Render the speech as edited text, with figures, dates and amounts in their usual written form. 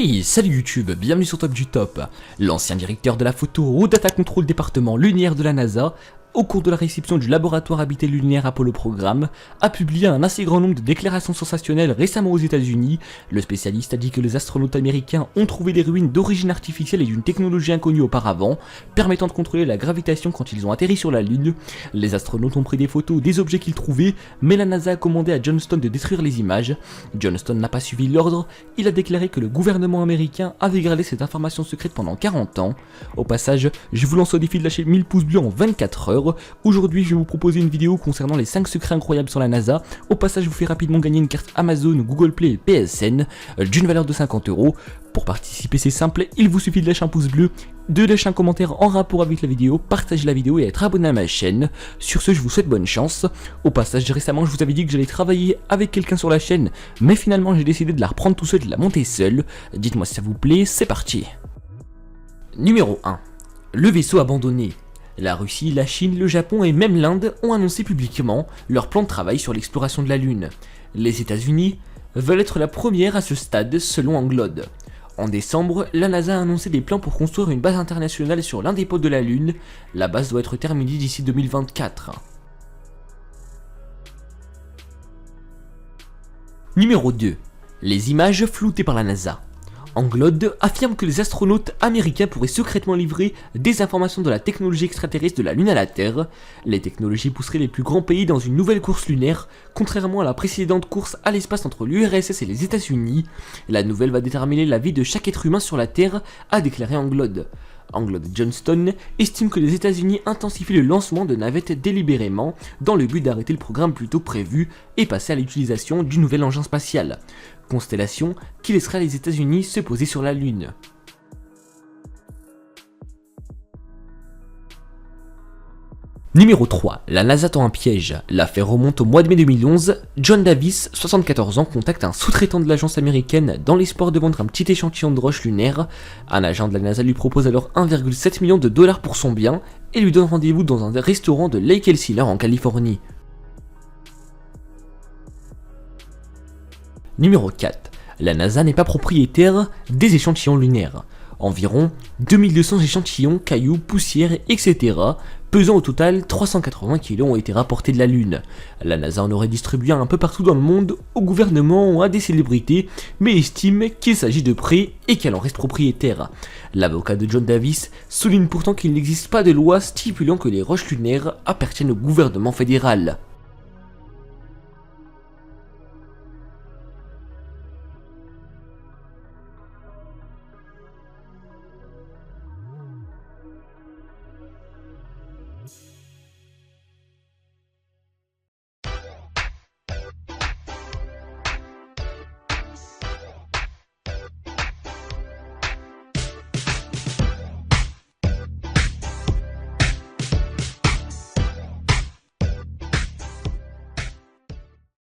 Hey, salut YouTube, bienvenue sur Top du Top. L'ancien directeur de la photo au Data Control département lunaire de la NASA, au cours de la réception du laboratoire habité lunaire Apollo Programme, a publié un assez grand nombre de déclarations sensationnelles récemment aux États-Unis. Le spécialiste a dit que les astronautes américains ont trouvé des ruines d'origine artificielle et d'une technologie inconnue auparavant, permettant de contrôler la gravitation quand ils ont atterri sur la Lune. Les astronautes ont pris des photos des objets qu'ils trouvaient, mais la NASA a commandé à Johnston de détruire les images. Johnston n'a pas suivi l'ordre, il a déclaré que le gouvernement américain avait gardé cette information secrète pendant 40 ans. Au passage, je vous lance au défi de lâcher 1000 pouces bleus en 24 heures. Aujourd'hui, je vais vous proposer une vidéo concernant les 5 secrets incroyables sur la NASA. Au passage, je vous fais rapidement gagner une carte Amazon, Google Play et PSN d'une valeur de 50 €. Pour participer, c'est simple, il vous suffit de lâcher un pouce bleu, de lâcher un commentaire en rapport avec la vidéo, partager la vidéo et être abonné à ma chaîne. Sur ce, je vous souhaite bonne chance. Au passage, récemment, je vous avais dit que j'allais travailler avec quelqu'un sur la chaîne, mais finalement, j'ai décidé de la reprendre tout seul et de la monter seul. Dites-moi si ça vous plaît, c'est parti. Numéro 1. Le vaisseau abandonné. La Russie, la Chine, le Japon et même l'Inde ont annoncé publiquement leur plan de travail sur l'exploration de la Lune. Les États-Unis veulent être la première à ce stade selon Anglode. En décembre, la NASA a annoncé des plans pour construire une base internationale sur l'un des pôles de la Lune. La base doit être terminée d'ici 2024. Numéro 2. Les images floutées par la NASA. Anglode affirme que les astronautes américains pourraient secrètement livrer des informations de la technologie extraterrestre de la Lune à la Terre. Les technologies pousseraient les plus grands pays dans une nouvelle course lunaire, contrairement à la précédente course à l'espace entre l'URSS et les États-Unis. La nouvelle va déterminer la vie de chaque être humain sur la Terre, a déclaré Anglode. Anglode Johnston estime que les États-Unis intensifient le lancement de navettes délibérément dans le but d'arrêter le programme plus tôt prévu et passer à l'utilisation du nouvel engin spatial. Constellation qui laissera les États-Unis se poser sur la Lune. Numéro 3. La NASA tend un piège. L'affaire remonte au mois de mai 2011. John Davis, 74 ans, contacte un sous-traitant de l'agence américaine dans l'espoir de vendre un petit échantillon de roche lunaire. Un agent de la NASA lui propose alors 1,7 million de dollars pour son bien et lui donne rendez-vous dans un restaurant de Lake Elsinore en Californie. Numéro 4. La NASA n'est pas propriétaire des échantillons lunaires. Environ 2200 échantillons, cailloux, poussières, etc., pesant au total 380 kg ont été rapportés de la Lune. La NASA en aurait distribué un peu partout dans le monde, au gouvernement ou à des célébrités, mais estime qu'il s'agit de prêts et qu'elle en reste propriétaire. L'avocat de John Davis souligne pourtant qu'il n'existe pas de loi stipulant que les roches lunaires appartiennent au gouvernement fédéral.